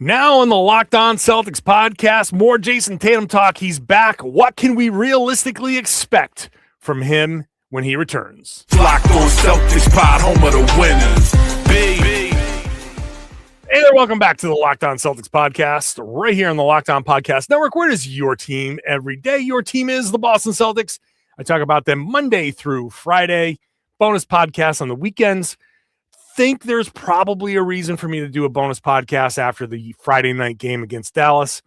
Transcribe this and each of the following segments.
Now on the Locked On Celtics podcast, more Jayson Tatum talk. He's back. What can we realistically expect from him when he returns? Locked On Celtics pod, home of the winners. Baby. Hey there, welcome back to the Locked On Celtics podcast, right here on the Locked On Podcast Network, where it is your team every day. Your team is the Boston Celtics. I talk about them Monday through Friday, bonus podcasts on the weekends. Think there's probably a reason for me to do a bonus podcast after the Friday night game against Dallas.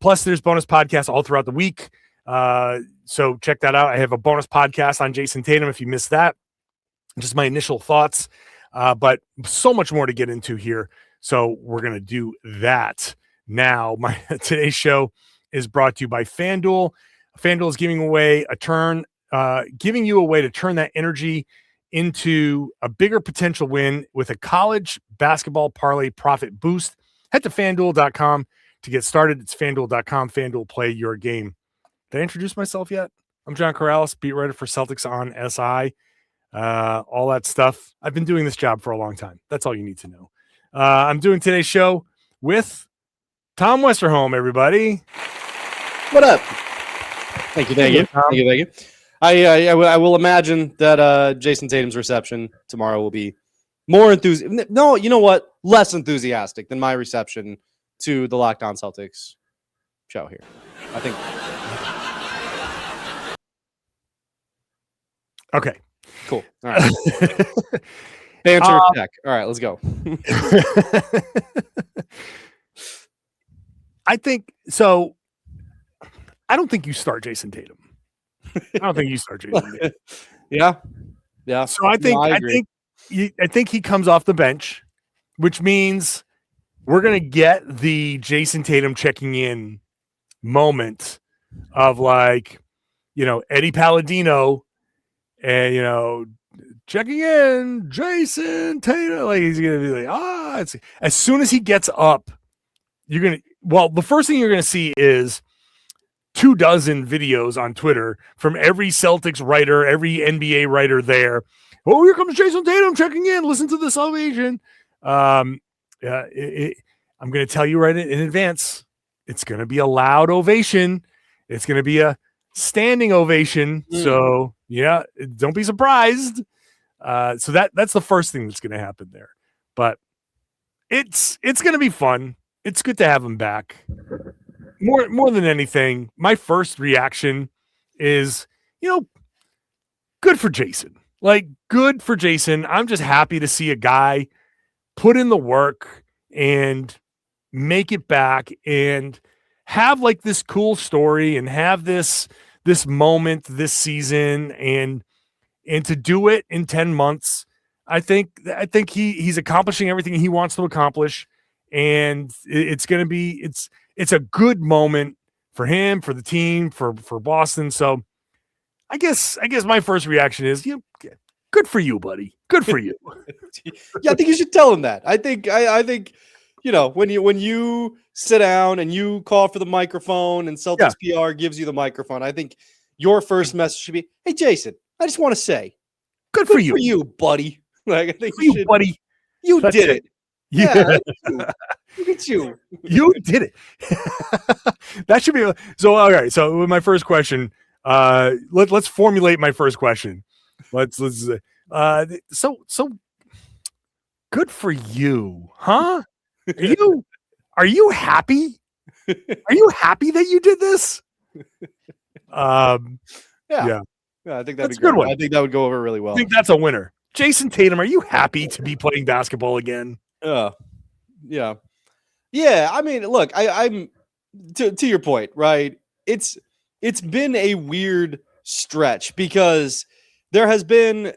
Plus, there's bonus podcasts all throughout the week. So check that out. I have a bonus podcast on Jayson Tatum if you missed that. Just my initial thoughts, but so much more to get into here. So we're going to do that now. Today's show is brought to you by FanDuel. FanDuel is giving you a way to turn that energy into a bigger potential win with a college basketball parlay profit boost. Head to FanDuel.com to get started. It's FanDuel.com. FanDuel, play your game. Did I introduce myself yet? I'm John Karalis, beat writer for Celtics on SI. All that stuff. I've been doing this job for a long time. That's all you need to know. I'm doing today's show with Tom Westerholm, everybody. What up? Thank you. I will imagine that Jayson Tatum's reception tomorrow will be more enthusiastic. No, you know what? Less enthusiastic than my reception to the Locked On Celtics show here. I think. Okay. Cool. All right. Answer check. All right, let's go. I think so. I don't think you start Jayson Tatum. I don't think you start Jayson Tatum. Yeah. So I think he comes off the bench, which means we're gonna get the Jayson Tatum checking in moment of Eddie Palladino and checking in Jayson Tatum. Like he's gonna be like, as soon as he gets up, the first thing you're gonna see is 24 videos on Twitter from every Celtics writer, every NBA writer there. Oh, here comes Jayson Tatum checking in. Listen to this ovation. I'm going to tell you right in advance, it's going to be a loud ovation. It's going to be a standing ovation. So, yeah, don't be surprised. So that's the first thing that's going to happen there. But it's going to be fun. It's good to have him back. More than anything, my first reaction is, good for Jayson. Like, good for Jayson. I'm just happy to see a guy put in the work and make it back and have this cool story and have this moment this season and to do it in 10 months. I think he's accomplishing everything he wants to accomplish, and it's going to be it's a good moment for him, for the team, for Boston. So I guess my first reaction is, good for you, buddy. Good for you. Yeah, I think you should tell him that. I think when you sit down and you call for the microphone and Celtics PR gives you the microphone, I think your first message should be, "Hey, Jayson, I just want to say, good for you, buddy." Like, I think you, buddy. You did it. Yeah. Look at you. You did it. That should be so. All right. So with my first question, let's formulate my first question. So good for you, huh? Are you happy? Are you happy that you did this? Yeah, I think that's a good one. I think that would go over really well. I think that's a winner. Jayson Tatum, are you happy to be playing basketball again? Yeah. I mean, look, I'm to your point, right? It's been a weird stretch because there has been,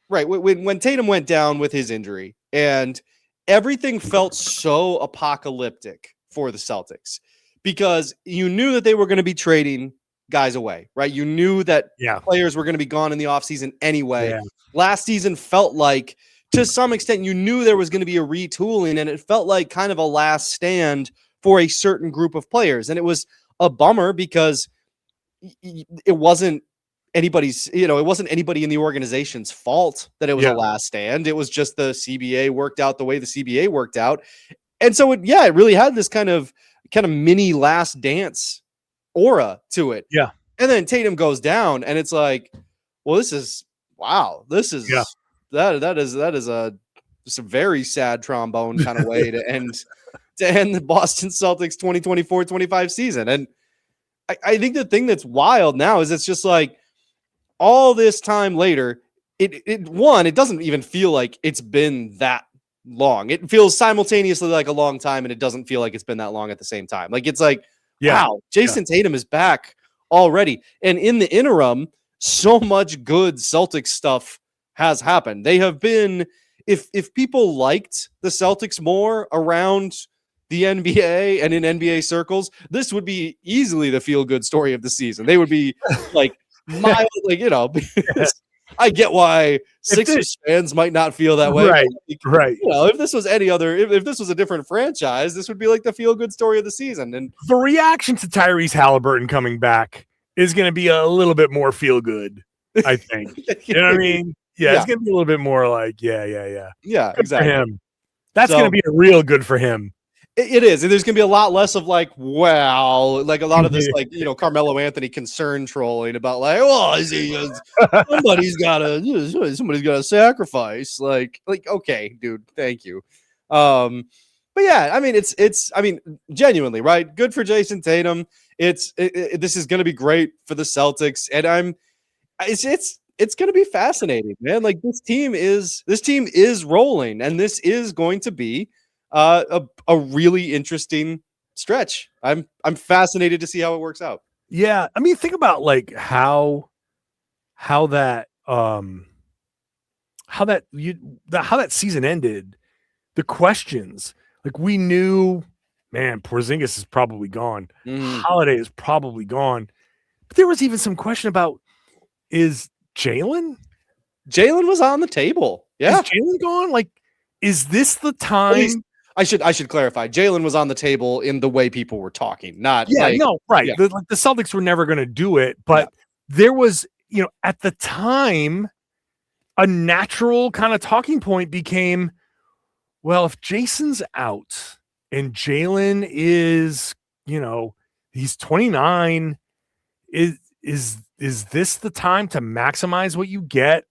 right, when Tatum went down with his injury and everything felt so apocalyptic for the Celtics because you knew that they were going to be trading guys away, right? You knew that players were going to be gone in the offseason anyway. Yeah. Last season felt like, to some extent, you knew there was going to be a retooling, and it felt like kind of a last stand for a certain group of players. And it was a bummer because it wasn't anybody's, it wasn't anybody in the organization's fault that it was a last stand. It was just the CBA worked out the way the CBA worked out. And so it really had this kind of mini Last Dance aura to it. Yeah. And then Tatum goes down, and it's like, well, this is that is a just a very sad trombone kind of way to end the Boston Celtics 2024-25 season. And I think the thing that's wild now is it's just like all this time later, it doesn't even feel like it's been that long. It feels simultaneously like a long time, and it doesn't feel like it's been that long at the same time. Like it's like, wow, Jayson Tatum is back already. And in the interim, so much good Celtics stuff has happened. They have been, if people liked the Celtics more around the NBA and in NBA circles, this would be easily the feel-good story of the season. They would be like mild, like, I get why Sixers fans might not feel that way. Right, right. If this was any other, if this was a different franchise, this would be like the feel-good story of the season. And the reaction to Tyrese Halliburton coming back is going to be a little bit more feel-good, I think. You know what I mean? Yeah, it's going to be a little bit more like, yeah. Yeah, good exactly. for him. That's going to be a real good for him. It is. And there's going to be a lot less of like, wow, like a lot of this, like, Carmelo Anthony concern trolling about like, well, somebody's got to sacrifice. Like, okay, dude, thank you. But yeah, I mean, genuinely, right? Good for Jayson Tatum. This is going to be great for the Celtics. And it's going to be fascinating, man. Like this team is rolling, and this is going to be a really interesting stretch. I'm fascinated to see how it works out. Yeah, I mean, think about like how that season ended. The questions, like we knew, man, Porzingis is probably gone. Holiday is probably gone. But there was even some question about, is Jaylen was on the table. Yeah. Is Jaylen gone? Like, is this the time? I should clarify. Jaylen was on the table in the way people were talking, not right. Yeah. The Celtics were never going to do it, but there was, at the time, a natural kind of talking point became, well, if Jason's out and Jaylen is, he's 29, is this the time to maximize what you get?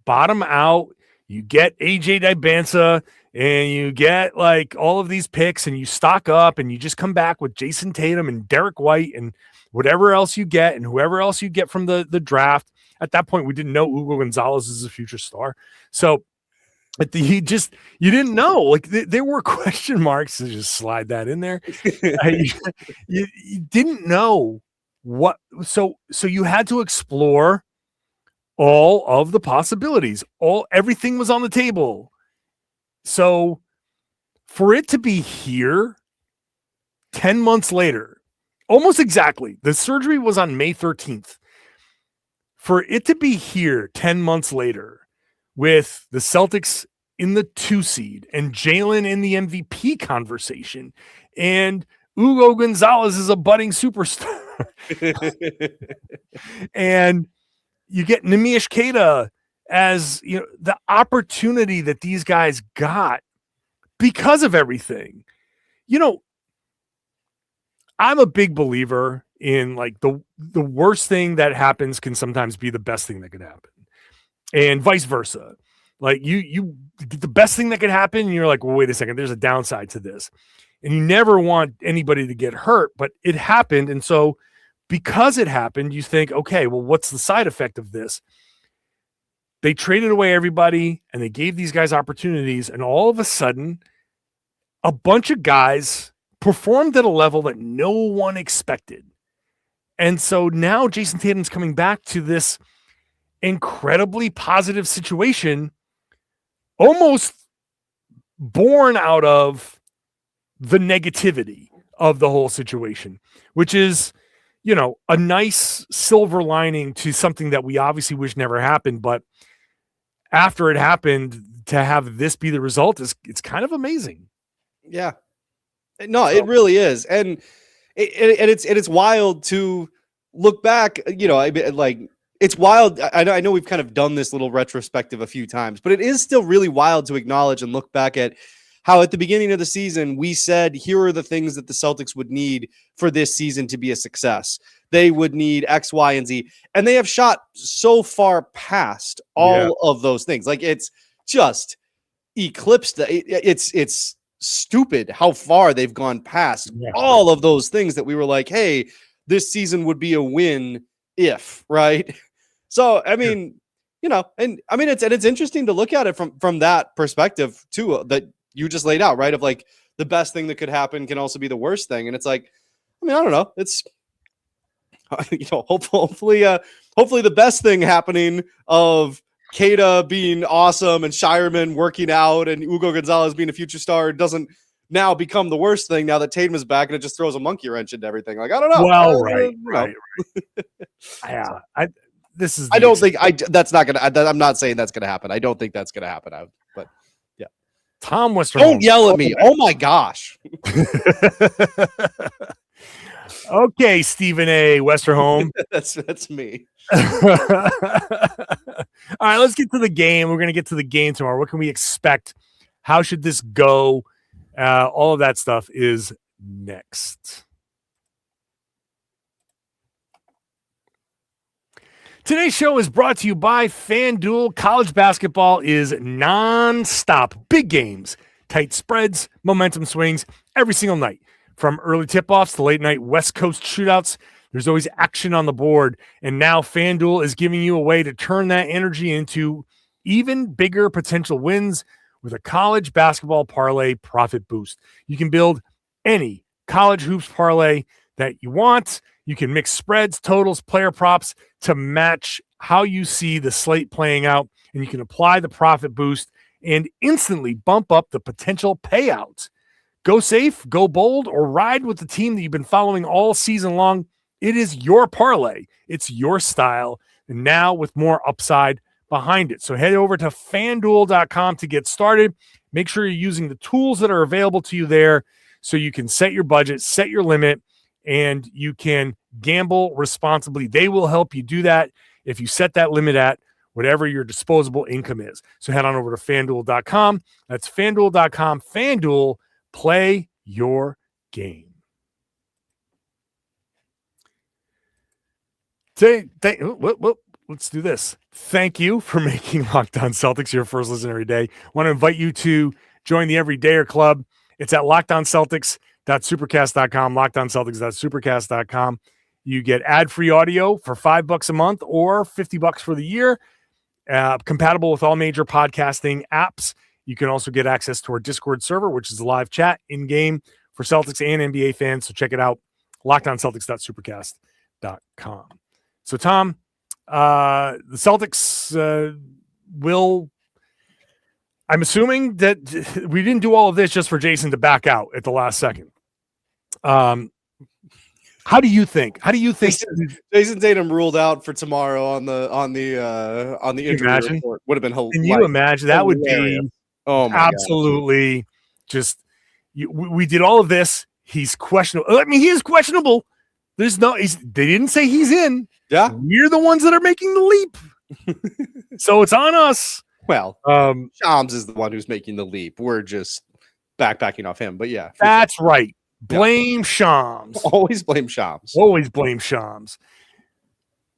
Bottom out, you get AJ Dibansa, and you get like all of these picks, and you stock up, and you just come back with Jayson Tatum and Derek White and whatever else you get, and whoever else you get from the draft. At that point, we didn't know Hugo Gonzalez is a future star, so you didn't know. Like there were question marks. To just slide that in there. You didn't know what. So you had to explore all of the possibilities. Everything was on the table. So for it to be here 10 months later, almost exactly, the surgery was on May 13th. For it to be here 10 months later with the Celtics in the 2 seed and Jaylen in the MVP conversation and Hugo Gonzalez is a budding superstar and you get Nemish Keita as the opportunity that these guys got because of everything. I'm a big believer in like the worst thing that happens can sometimes be the best thing that could happen, and vice versa. Like you the best thing that could happen, and you're like, well, wait a second, there's a downside to this, and you never want anybody to get hurt, but it happened, and so because it happened, you think, okay, well, what's the side effect of this? They traded away everybody and they gave these guys opportunities. And all of a sudden, a bunch of guys performed at a level that no one expected. And so now Jayson Tatum's coming back to this incredibly positive situation, almost born out of the negativity of the whole situation, which is, a nice silver lining to something that we obviously wish never happened. But after it happened, to have this be the result it's kind of amazing. Yeah, no, it really is. And it's wild to look back, it's wild. I know we've kind of done this little retrospective a few times, but it is still really wild to acknowledge and look back at how at the beginning of the season, we said, here are the things that the Celtics would need for this season to be a success. They would need X, Y, and Z. And they have shot so far past all of those things. Like, it's just eclipsed. It's stupid how far they've gone past all of those things that we were like, hey, this season would be a win if, right? So, I mean, and I mean, it's interesting to look at it from that perspective too, that you just laid out, right? Of like, the best thing that could happen can also be the worst thing. And it's like, I mean, I don't know. It's, hopefully the best thing happening of Keita being awesome and Shireman working out and Hugo Gonzalez being a future star doesn't now become the worst thing now that Tatum is back, and it just throws a monkey wrench into everything. Like, I don't know. Well, right. Yeah. I don't think that's not going to, I'm not saying that's going to happen. I don't think that's going to happen. But yeah. Tom Westerholm. Don't yell at me. Oh my gosh. Okay, Stephen A. Westerholm. That's me. All right, let's get to the game. We're going to get to the game tomorrow. What can we expect? How should this go? All of that stuff is next. Today's show is brought to you by FanDuel. College basketball is nonstop. Big games, tight spreads, momentum swings every single night. From early tip-offs to late-night West Coast shootouts, there's always action on the board. And now FanDuel is giving you a way to turn that energy into even bigger potential wins with a college basketball parlay profit boost. You can build any college hoops parlay that you want. You can mix spreads, totals, player props to match how you see the slate playing out, and you can apply the profit boost and instantly bump up the potential payouts. Go safe, go bold, or ride with the team that you've been following all season long. It is your parlay. It's your style, and now with more upside behind it. So head over to FanDuel.com to get started. Make sure you're using the tools that are available to you there so you can set your budget, set your limit, and you can gamble responsibly. They will help you do that if you set that limit at whatever your disposable income is. So head on over to FanDuel.com. That's FanDuel.com. FanDuel, play your game. Let's do this. Thank you for making Locked On Celtics your first listen every day. I want to invite you to join the Everydayer Club. It's at LockedOnCeltics.supercast.com, LockedOnCeltics.supercast.com. You get ad-free audio for $5 a month or $50 for the year, compatible with all major podcasting apps. You can also get access to our Discord server, which is a live chat in-game for Celtics and NBA fans. So check it out, LockedOnCeltics.supercast.com. So, Tom, the Celtics will... I'm assuming that we didn't do all of this just for Jayson to back out at the last second. How do you think? Jayson Tatum ruled out for tomorrow on the injury report? Would have been hilarious. Can you imagine? That would be absolutely God. Just. We did all of this. He's questionable. I mean, he is questionable. They didn't say he's in. Yeah, we're the ones that are making the leap. So it's on us. Well, Shams is the one who's making the leap. We're just backpacking off him. But yeah, that's sure. Right. Blame Shams. Always blame Shams. Always blame Shams.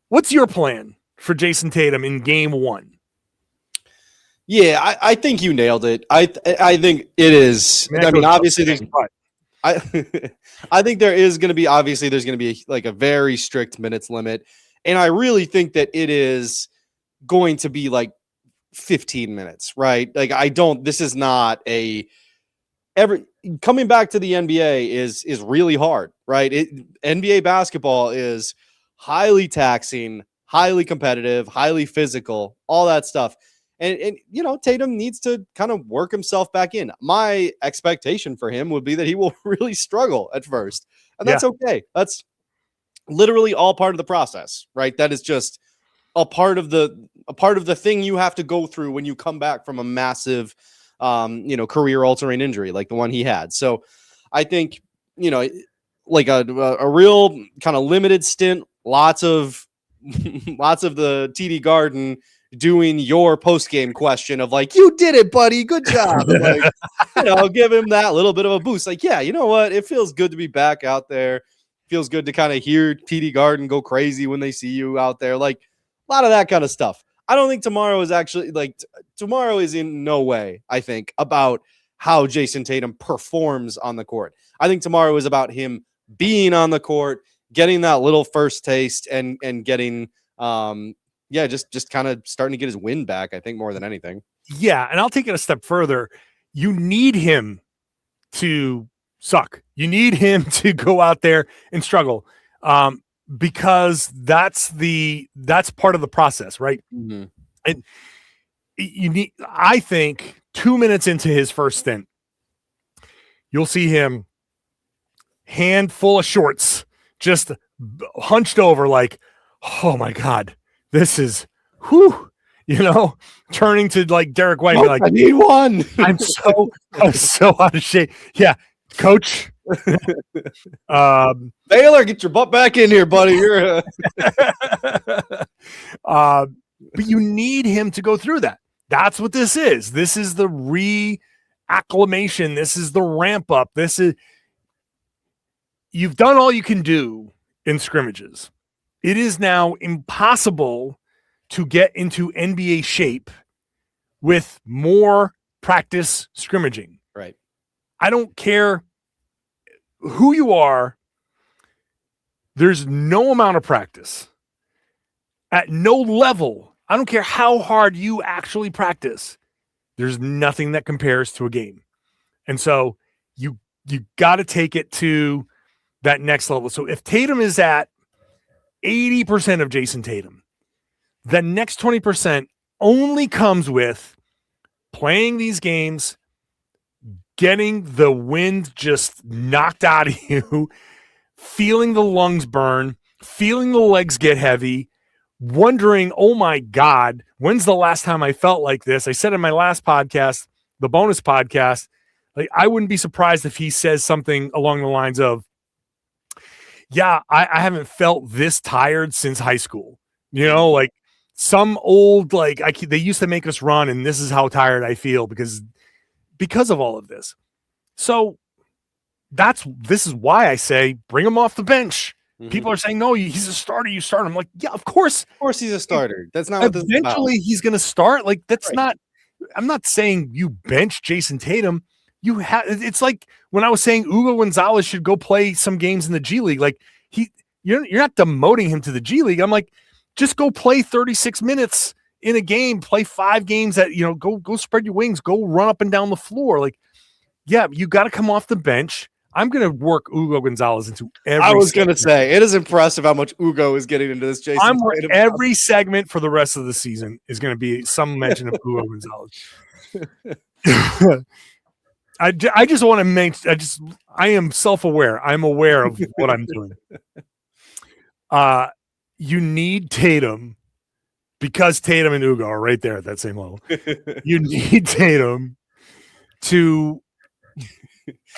What's your plan for Jayson Tatum in game one? Yeah, I think you nailed it. I think it is. I mean, obviously, there's. I think there's going to be like a very strict minutes limit, and I really think that it is going to be like 15 minutes, right? Like, this is not coming back to the NBA is really hard, right? NBA basketball is highly taxing, highly competitive, highly physical, all that stuff. And Tatum needs to kind of work himself back in. My expectation for him would be that he will really struggle at first. And that's okay. That's literally all part of the process, right? That is just a part of the thing you have to go through when you come back from a massive career altering injury like the one he had. So I think, like a real kind of limited stint, lots of the TD Garden doing your post-game question of like, you did it, buddy. Good job. And like, give him that little bit of a boost. Like, yeah, you know what? It feels good to be back out there. Feels good to kind of hear TD Garden go crazy when they see you out there. Like a lot of that kind of stuff. I don't think tomorrow is actually like tomorrow is in no way, I think, about how Jayson Tatum performs on the court. I think tomorrow is about him being on the court, getting that little first taste and getting just kind of starting to get his win back, I think, more than anything. Yeah, and I'll take it a step further. You need him to suck. You need him to go out there and struggle. Because that's part of the process, right? Mm-hmm. And I think 2 minutes into his first stint, you'll see him hand full of shorts, just hunched over like, oh my God, this is turning to like Derek White. Like, I need one. I'm so out of shape. Yeah. Coach. Baylor, get your butt back in here, buddy. You're but you need him to go through that. That's what this is. This is the reacclimation. This is the ramp up. You've done all you can do in scrimmages. It is now impossible to get into NBA shape with more practice scrimmaging. Right. I don't care who you are. There's no amount of practice at no level. I don't care how hard you actually practice. There's nothing that compares to a game. And so you got to take it to that next level. So if Tatum is at 80% of Jayson Tatum, the next 20% only comes with playing these games, getting the wind just knocked out of you, feeling the lungs burn, feeling the legs get heavy, wondering, oh my God, when's the last time I felt like this? I said in my last podcast, the bonus podcast, like I wouldn't be surprised if he says something along the lines of, yeah, I haven't felt this tired since high school. Like some old, like they used to make us run and this is how tired I feel because of all of this. So this is why I say bring him off the bench. Mm-hmm. People are saying, no, he's a starter. You start him. I'm like, yeah, of course he's a starter. That's not what this is about. Eventually he's going to start. Like that's right. I'm not saying you bench Jayson Tatum. It's like when I was saying Hugo Gonzalez should go play some games in the G League. Like you're not demoting him to the G League. I'm like, just go play 36 minutes in a game, play 5 games that, go spread your wings, go run up and down the floor. Like, yeah, you got to come off the bench. I'm going to work Hugo Gonzalez into every I was going to say, it is impressive how much Hugo is getting into this Jayson Tatum. Every segment for the rest of the season is going to be some mention of Hugo Gonzalez. I just want to I am self-aware. I'm aware of what I'm doing. You need Tatum because Tatum and Hugo are right there at that same level. You need Tatum to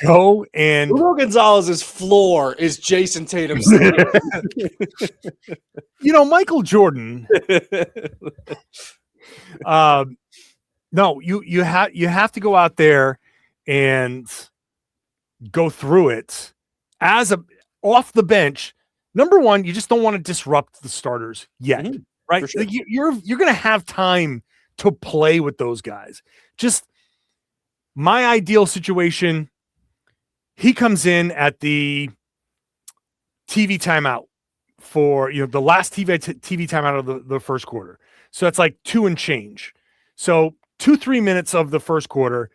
go and Hugo Gonzalez's floor is Jayson Tatum's. Michael Jordan. No, you have to go out there and go through it as off the bench. Number one, you just don't want to disrupt the starters yet, right? Sure. Like you're going to have time to play with those guys. Just my ideal situation. He comes in at the TV timeout for the last TV timeout of the first quarter. So it's like 2 and change. So 2-3 minutes of the first quarter.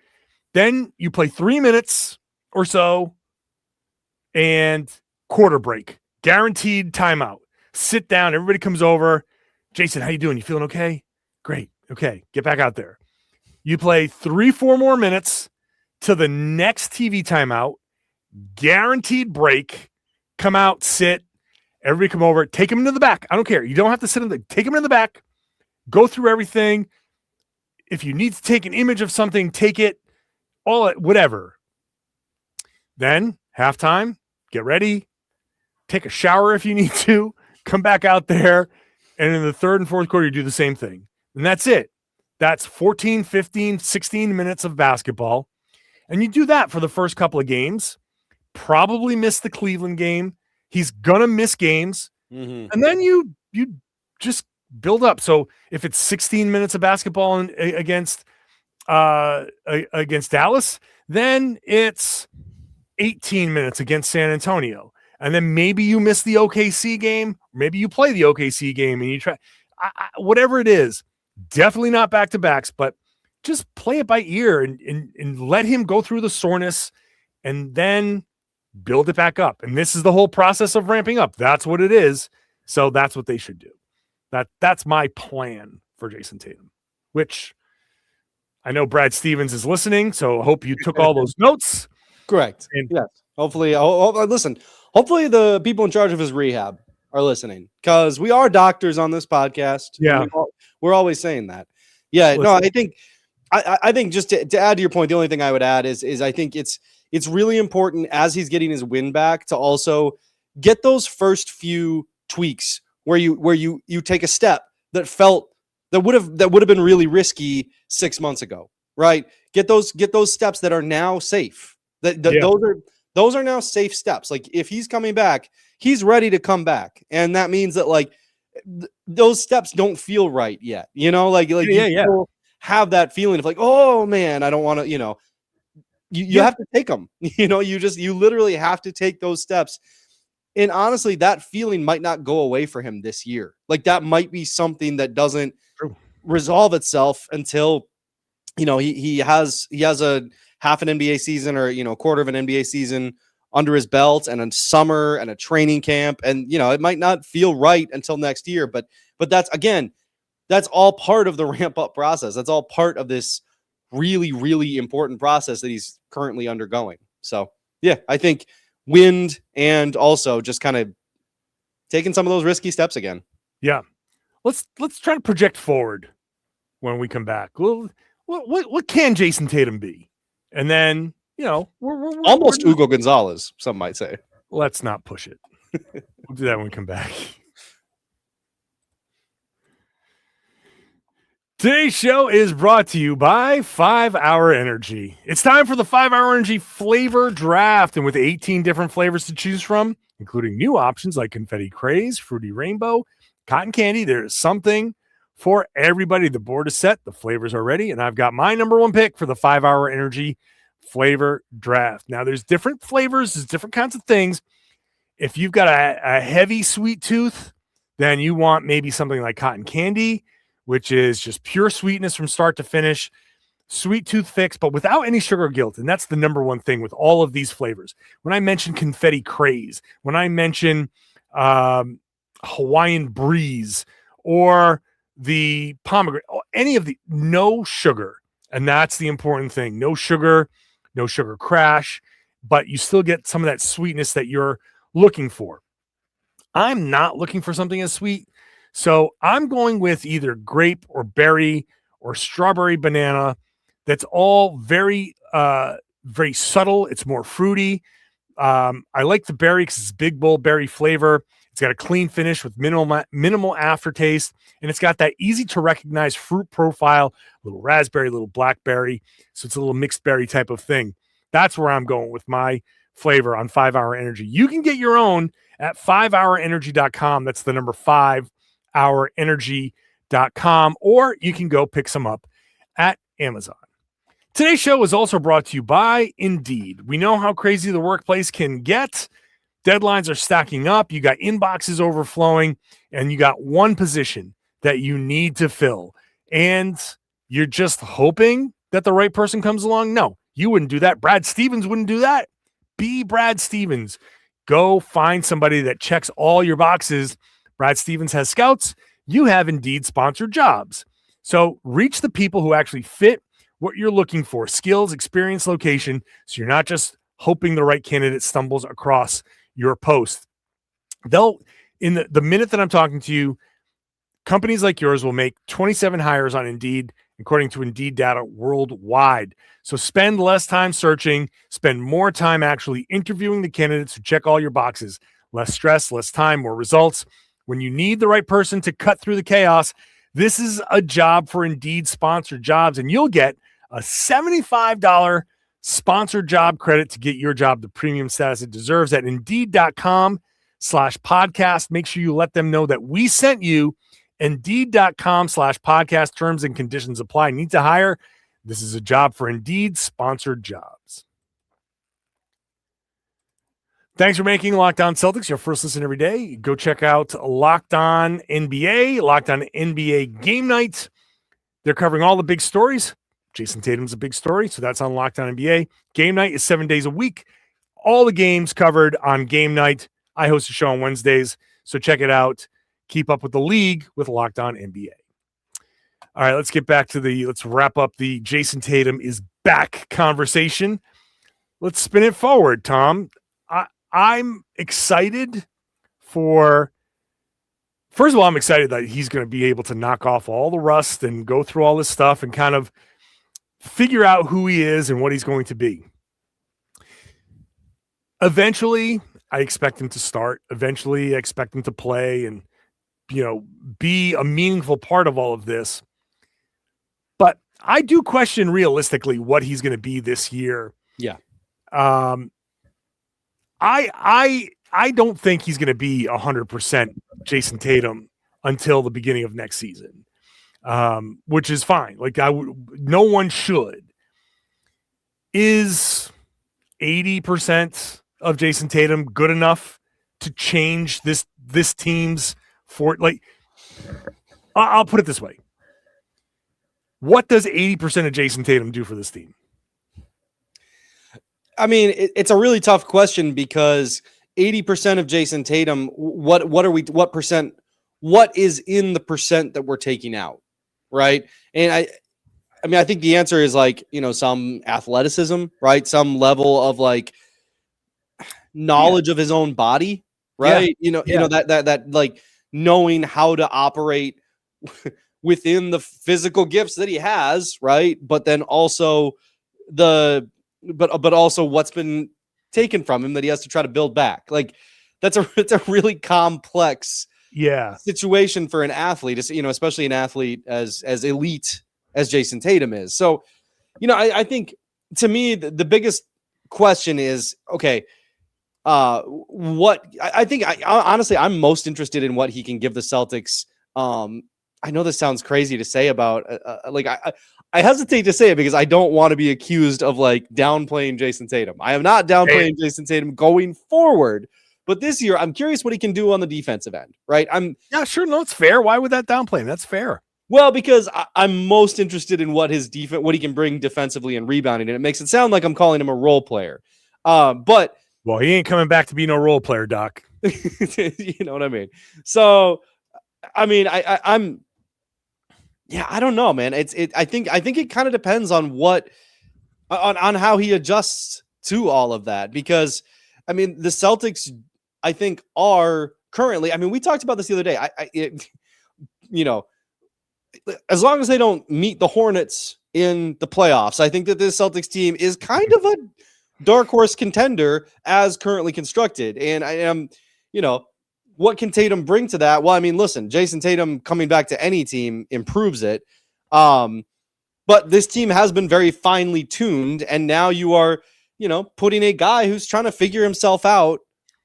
Then you play 3 minutes or so and quarter break. Guaranteed timeout. Sit down. Everybody comes over. Jayson, how you doing? You feeling okay? Great. Okay. Get back out there. You play 3-4 more minutes to the next TV timeout. Guaranteed break. Come out, sit. Everybody come over. Take him into the back. I don't care. You don't have to sit take him in the back. Go through everything. If you need to take an image of something, take it. Whatever. Then halftime. Get ready. Take a shower if you need to. Come back out there. And in the third and fourth quarter, you do the same thing. And that's it. That's 14, 15, 16 minutes of basketball. And you do that for the first couple of games, probably miss the Cleveland game. He's going to miss games. Mm-hmm. And then you just build up. So if it's 16 minutes of basketball against Dallas, then it's 18 minutes against San Antonio. And then maybe you miss the OKC game. Maybe you play the OKC game and you try whatever it is. Definitely not back-to-backs, but just play it by ear and let him go through the soreness and then build it back up. And this is the whole process of ramping up. That's what it is. So that's what they should do. That's my plan for Jayson Tatum, which I know Brad Stevens is listening. So I hope you took all those notes. Correct. And yes. Hopefully, listen, hopefully the people in charge of his rehab are listening, because we are doctors on this podcast. Yeah. We're always saying that. Yeah. Listen. No, I think just to add to your point, the only thing I would add is I think it's really important as he's getting his win back to also get those first few tweaks where you take a step that would have been really risky 6 months ago, right? Get those steps that are now safe. Those are now safe steps. Like if he's coming back, he's ready to come back, and that means that like those steps don't feel right yet. You know, like you have that feeling of like, oh man, I don't want to. You know, you have to take them. You know, you literally have to take those steps. And honestly, that feeling might not go away for him this year. Like that might be something that doesn't resolve itself until, you know, he has a half an NBA season or, you know, a quarter of an NBA season under his belt and a summer and a training camp. And, you know, it might not feel right until next year, but that's all part of the ramp up process. That's all part of this really, really important process that he's currently undergoing. So yeah, I think wind and also just kind of taking some of those risky steps again. Yeah. Let's try to project forward when we come back. Well, what can Jayson Tatum be? And then, you know, we're almost Hugo Gonzalez, some might say. Let's not push it. We'll do that when we come back. Today's show is brought to you by 5 Hour Energy. It's time for the 5 Hour Energy flavor draft. And with 18 different flavors to choose from, including new options like Confetti Craze, Fruity Rainbow, Cotton Candy, there is something for everybody. The board is set. The flavors are ready. And I've got my number one pick for the 5 Hour Energy flavor draft. Now, there's different flavors. There's different kinds of things. If you've got a heavy sweet tooth, then you want maybe something like Cotton Candy, which is just pure sweetness from start to finish, sweet tooth fix, but without any sugar or guilt. And that's the number one thing with all of these flavors. When I mention Confetti Craze, when I mention Hawaiian Breeze or the pomegranate, any of the, no sugar. And that's the important thing. No sugar crash, but you still get some of that sweetness that you're looking for. I'm not looking for something as sweet. So I'm going with either grape or berry or strawberry banana. That's all very, very subtle. It's more fruity. I like the berry because it's big bold berry flavor. It's got a clean finish with minimal aftertaste. And it's got that easy to recognize fruit profile, little raspberry, little blackberry. So it's a little mixed berry type of thing. That's where I'm going with my flavor on 5 Hour Energy. You can get your own at 5hourenergy.com. That's the number 5hourenergy.com, or you can go pick some up at Amazon. Today's show is also brought to you by Indeed. We know how crazy the workplace can get. Deadlines are stacking up. You got inboxes overflowing, and you got one position that you need to fill. And you're just hoping that the right person comes along. No, you wouldn't do that. Brad Stevens wouldn't do that. Be Brad Stevens. Go find somebody that checks all your boxes. Brad Stevens has scouts. You have Indeed sponsored jobs. So reach the people who actually fit what you're looking for: skills, experience, location. So you're not just hoping the right candidate stumbles across your post. They'll, in the minute that I'm talking to you, companies like yours will make 27 hires on Indeed, according to Indeed data worldwide. So spend less time searching, spend more time actually interviewing the candidates who check all your boxes. Less stress, less time, more results. When you need the right person to cut through the chaos, This is a job for Indeed sponsored jobs, and you'll get a $75 sponsored job credit to get your job the premium status it deserves at Indeed.com/podcast. Make sure you let them know that we sent you. Indeed.com/podcast. Terms and conditions apply. Need to hire? This is a job for Indeed sponsored jobs. Thanks for making Locked On Celtics your first listen every day. Go check out Locked On NBA, Locked On NBA Game Night. They're covering all the big stories. Jayson Tatum's a big story, so that's on Locked On NBA. Game Night is 7 days a week. All the games covered on Game Night. I host a show on Wednesdays, so check it out. Keep up with the league with Locked On NBA. All right, let's wrap up the Jayson Tatum is back conversation. Let's spin it forward, Tom. I'm excited first of all, I'm excited that he's going to be able to knock off all the rust and go through all this stuff and kind of figure out who he is and what he's going to be. Eventually, I expect him to start. Eventually, I expect him to play and, be a meaningful part of all of this. But I do question realistically what he's going to be this year. Yeah. I don't think he's going to be 100% Jayson Tatum until the beginning of next season, which is fine. Like no one should. Is 80% of Jayson Tatum good enough to change this team's I'll put it this way. What does 80% of Jayson Tatum do for this team? I mean, it's a really tough question because 80% of Jayson Tatum, what is in the percent that we're taking out, right? And I think the answer is some athleticism, right? Some level of knowledge of his own body, right? Yeah. That knowing how to operate within the physical gifts that he has, right? But then also but also what's been taken from him that he has to try to build back. It's a really complex situation for an athlete, especially an athlete as elite as Jayson Tatum is. So, I think to me, the biggest question is, okay, honestly, I'm most interested in what he can give the Celtics. I know this sounds crazy to say about I hesitate to say it because I don't want to be accused of downplaying Jayson Tatum. I am not downplaying Jayson Tatum going forward, but this year I'm curious what he can do on the defensive end, right? Sure. No, it's fair. Why would that downplay him? That's fair. Well, because I'm most interested in what he can bring defensively and rebounding, and it makes it sound like I'm calling him a role player. But he ain't coming back to be no role player, Doc. You know what I mean? So, I don't know, man. I think it kind of depends on on how he adjusts to all of that, because the Celtics, I think, are currently, we talked about this the other day. As long as they don't meet the Hornets in the playoffs, I think that this Celtics team is kind of a dark horse contender as currently constructed. And I am, what can Tatum bring to that? Well, listen, Jayson Tatum coming back to any team improves it. But this team has been very finely tuned, and now you are, putting a guy who's trying to figure himself out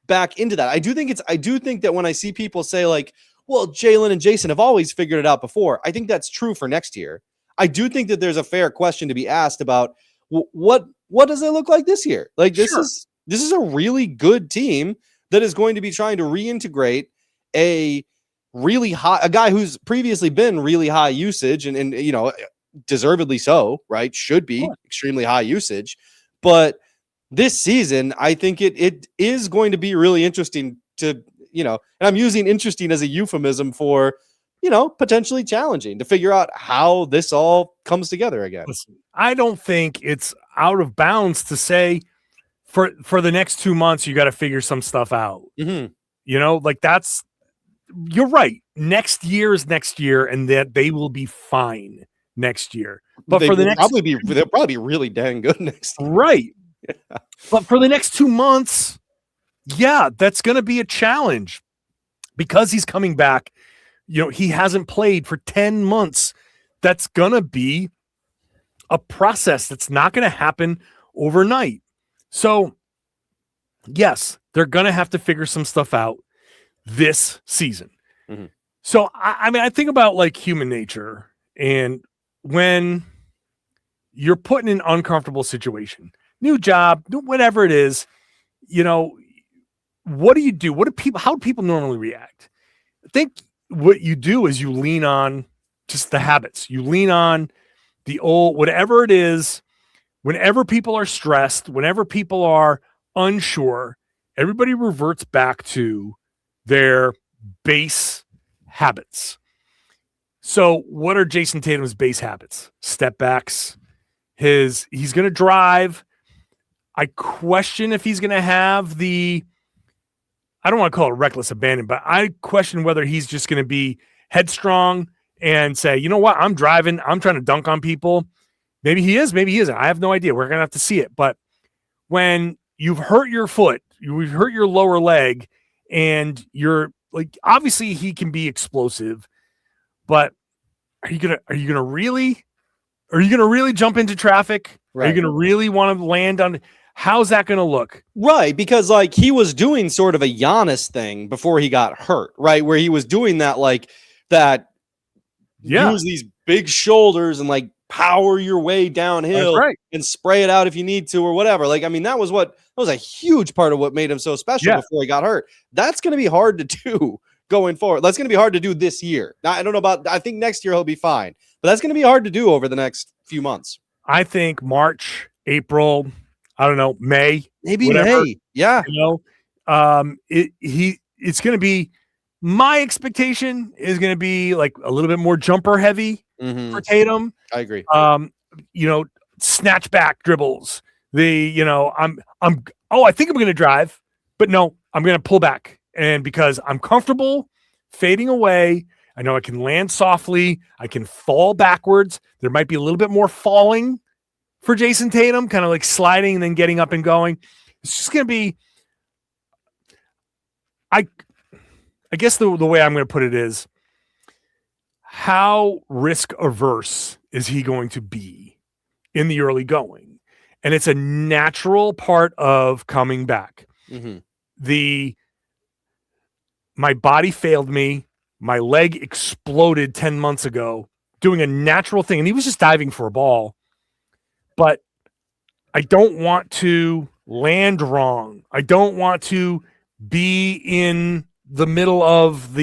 back into that. I do think that when I see people say well, Jaylen and Jayson have always figured it out before, I think that's true for next year. I do think that there's a fair question to be asked about what does it look like this year? This is a really good team that is going to be trying to reintegrate a guy who's previously been really high usage and deservedly so, right? Should be extremely high usage. But this season, I think it is going to be really interesting to, and I'm using interesting as a euphemism for, potentially challenging to figure out how this all comes together again. Listen, I don't think it's out of bounds to say for the next 2 months, you got to figure some stuff out. Mm-hmm. You're right. Next year is next year, and that they will be fine next year. But they'll probably be really dang good next year. Right. Yeah. But for the next 2 months, that's going to be a challenge because he's coming back He hasn't played for 10 months. That's going to be a process that's not going to happen overnight. So, yes, they're going to have to figure some stuff out this season. Mm-hmm. So, I think about like human nature, and when you're put in an uncomfortable situation, new job, whatever it is, what do you do? How do people normally react? I think what you do is you lean on just the habits. You lean on the old, whatever it is, whenever people are stressed, whenever people are unsure, everybody reverts back to their base habits. So what are Jayson Tatum's base habits? Step backs. He's going to drive. I question if he's going to have I don't want to call it reckless abandon, but I question whether he's just going to be headstrong and say, you know what, I'm driving, I'm trying to dunk on people. Maybe he is, maybe he isn't. I have no idea. We're going to have to see it. But when you've hurt your foot, you've hurt your lower leg, and you're like, obviously he can be explosive, but are you gonna really jump into traffic? Right. Are you gonna really want to land on? How's that gonna look? Right, because like he was doing sort of a Giannis thing before he got hurt, right? Where he was doing that use these big shoulders and like power your way downhill and spray it out if you need to or whatever. Like, I mean, that was a huge part of what made him so special before he got hurt. That's going to be hard to do going forward. That's going to be hard to do this year. Now, I don't know I think next year he'll be fine, but that's going to be hard to do over the next few months. I think March, April, I don't know, May, maybe whatever, May. Yeah. It's going to be, my expectation is going to be like a little bit more jumper heavy for Tatum. I agree. Snatch back dribbles. I think I'm going to drive, but no, I'm going to pull back. And because I'm comfortable fading away, I know I can land softly. I can fall backwards. There might be a little bit more falling for Jayson Tatum, kind of like sliding and then getting up and going. It's just going to be, I guess the way I'm going to put it is, how risk averse is he going to be in the early going? And it's a natural part of coming back. My body failed me. My leg exploded 10 months ago doing a natural thing. And he was just diving for a ball. But I don't want to land wrong. I don't want to be in the middle of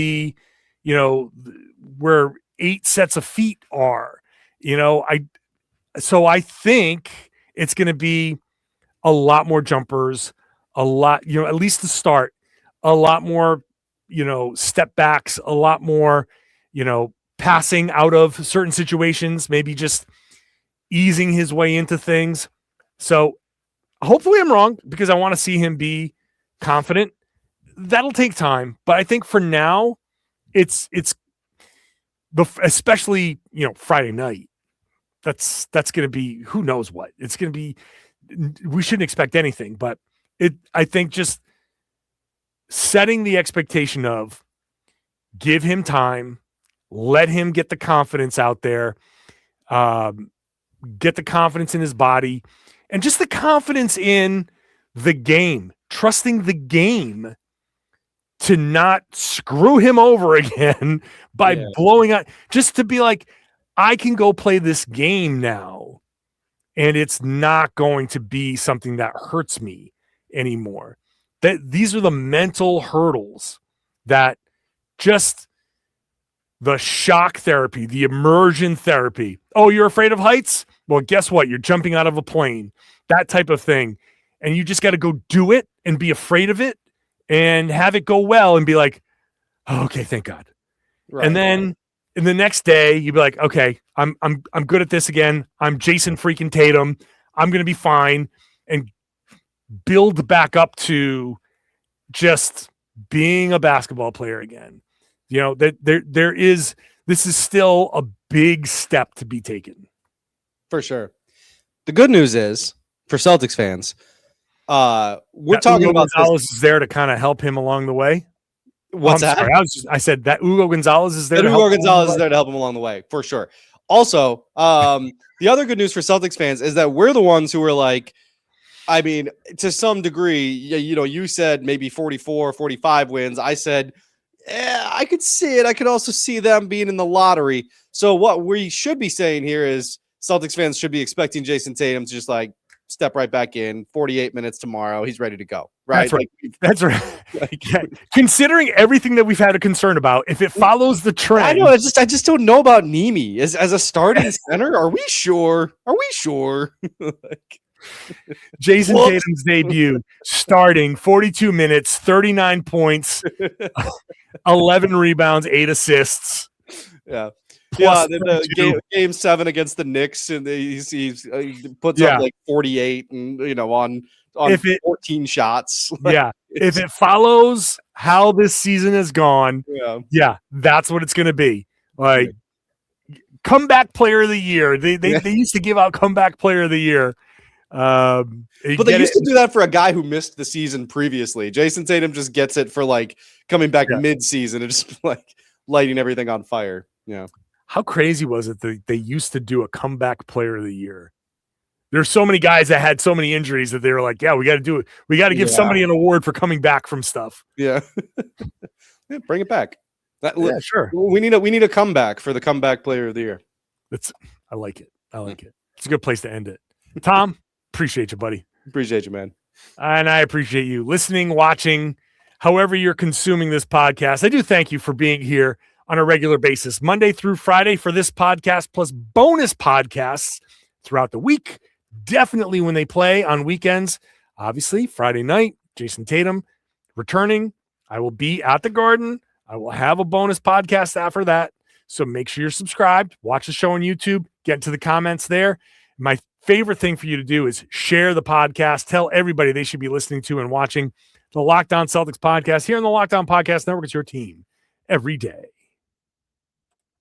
where 8 sets of feet are. So I think it's going to be a lot more jumpers, a lot, at least to start, a lot more, step backs, a lot more, passing out of certain situations, maybe just easing his way into things. So hopefully I'm wrong, because I want to see him be confident. That'll take time, but I think for now, it's especially Friday night. That's going to be, who knows what it's going to be. We shouldn't expect anything, but I think just setting the expectation of give him time, let him get the confidence out there, get the confidence in his body, and just the confidence in the game, trusting the game to not screw him over again by blowing out, just to be like, I can go play this game now, and it's not going to be something that hurts me anymore. These are the mental hurdles that just the shock therapy, the immersion therapy. Oh, you're afraid of heights? Well, guess what? You're jumping out of a plane, that type of thing. And you just got to go do it and be afraid of it and have it go well and be like, oh, okay, thank God. Right. And then in the next day, you'd be like, okay, I'm good at this again. I'm Jayson freaking Tatum. I'm going to be fine, and build back up to just being a basketball player again. This is still a big step to be taken. For sure. The good news is, for Celtics fans, we're talking Hugo about Gonzalez is there to kind of help him along the way. What's that? Sorry, I said that Hugo Gonzalez is there. Hugo Gonzalez is there to help him along the way, for sure. Also, the other good news for Celtics fans is that we're the ones who are like, I mean, to some degree, you said maybe 44, 45 wins. I said, I could see it. I could also see them being in the lottery. So what we should be saying here is Celtics fans should be expecting Jayson Tatum to just like step right back in. 48 minutes tomorrow. He's ready to go. Right. That's right. Considering everything that we've had a concern about, if it follows the trend, I know. I just don't know about Nemi as a starting center. Are we sure? Jayson Tatum's debut, starting 42 minutes, 39 points, 11 rebounds, 8 assists. Yeah. Game 7 against the Knicks, and he puts up like 48 and on 14 shots. Yeah. If it follows how this season has gone, that's what it's going to be. Like comeback player of the year. They used to give out comeback player of the year. But they used to do that for a guy who missed the season previously. Jayson Tatum just gets it for like coming back mid-season and just like lighting everything on fire. Yeah. How crazy was it that they used to do a comeback player of the year? There's so many guys that had so many injuries that they were like, we got to do it. We got to give somebody an award for coming back from stuff. Yeah. Bring it back. Sure. We need a comeback for the comeback player of the year. I like it. It's a good place to end it. Tom, appreciate you, buddy. Appreciate you, man. And I appreciate you listening, watching, however you're consuming this podcast. I do thank you for being here on a regular basis, Monday through Friday for this podcast, plus bonus podcasts throughout the week. Definitely when they play on weekends. Obviously, Friday night, Jayson Tatum returning. I will be at the Garden. I will have a bonus podcast after that. So make sure you're subscribed. Watch the show on YouTube. Get into the comments there. My favorite thing for you to do is share the podcast. Tell everybody they should be listening to and watching the Locked On Celtics podcast here on the Locked On Podcast Network. It's your team every day.